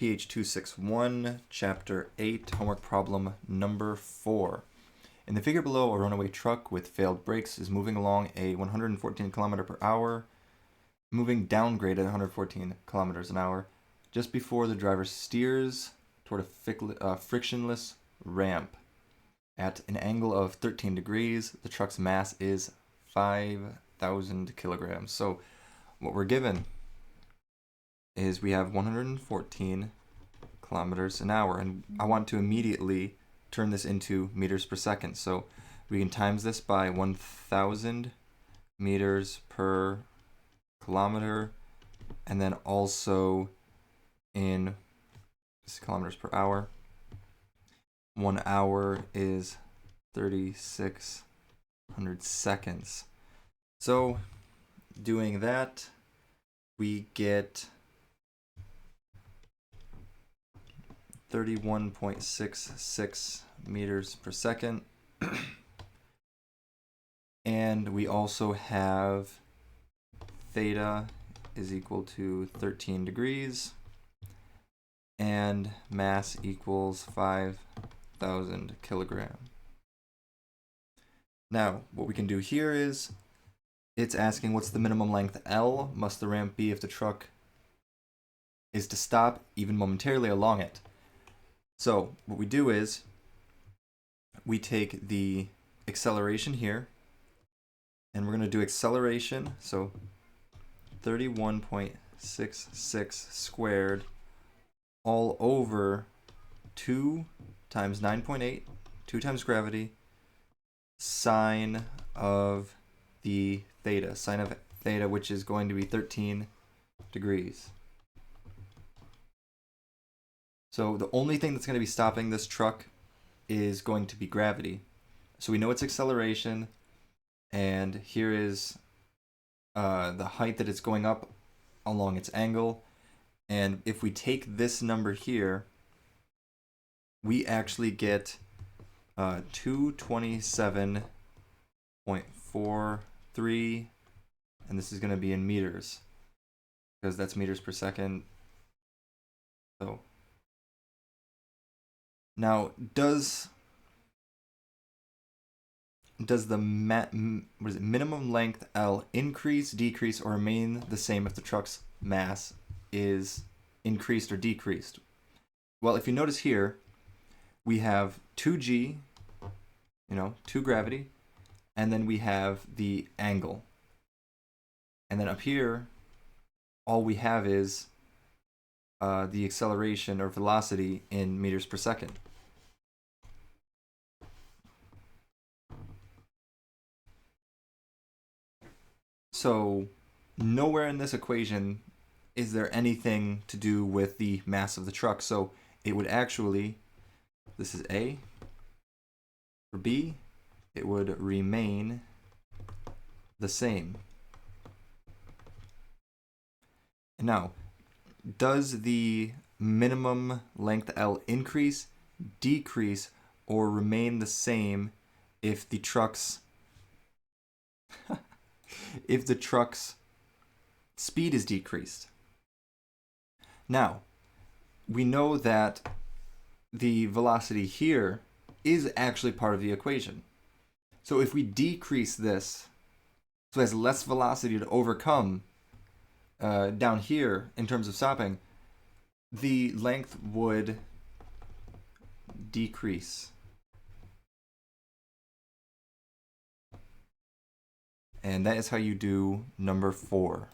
Ph261 Chapter 8 Homework Problem Number 4. In the figure below, a runaway truck with failed brakes is moving along a 114 km per hour, moving downgrade at 114 kilometers an hour, just before the driver steers toward a frictionless ramp. At an angle of 13 degrees, the truck's mass is 5,000 kilograms. So what we're given is we have 114 kilometers an hour, and I want to immediately turn this into meters per second. So we can times this by 1,000 meters per kilometer, and then also in kilometers per hour. 1 hour is 3,600 seconds. So doing that, we get 31.66 meters per second. And we also have theta is equal to 13 degrees and mass equals 5,000 kilograms. Now, what we can do here is it's asking what's the minimum length L must the ramp be if the truck is to stop even momentarily along it. So what we do is we take the acceleration here, and we're going to do acceleration, so 31.66 squared all over 2 times 9.8, 2 times gravity, sine of the theta, sine of theta, which is going to be 13 degrees. So the only thing that's going to be stopping this truck is going to be gravity. So we know it's acceleration, and here is the height that it's going up along its angle. And if we take this number here, we actually get 227.43, and this is going to be in meters because that's meters per second. So now, does the minimum length L increase, decrease, or remain the same if the truck's mass is increased or decreased? Well, if you notice here, we have 2g, 2 gravity, and then we have the angle. And then up here, all we have is the acceleration or velocity in meters per second. So nowhere in this equation is there anything to do with the mass of the truck. So it would actually, this is A. For B, it would remain the same. And now, does the minimum length L increase, decrease, or remain the same if the truck's speed is decreased? Now, we know that the velocity here is actually part of the equation. So if we decrease this, so it has less velocity to overcome down here in terms of stopping, the length would decrease. And that is how you do number 4.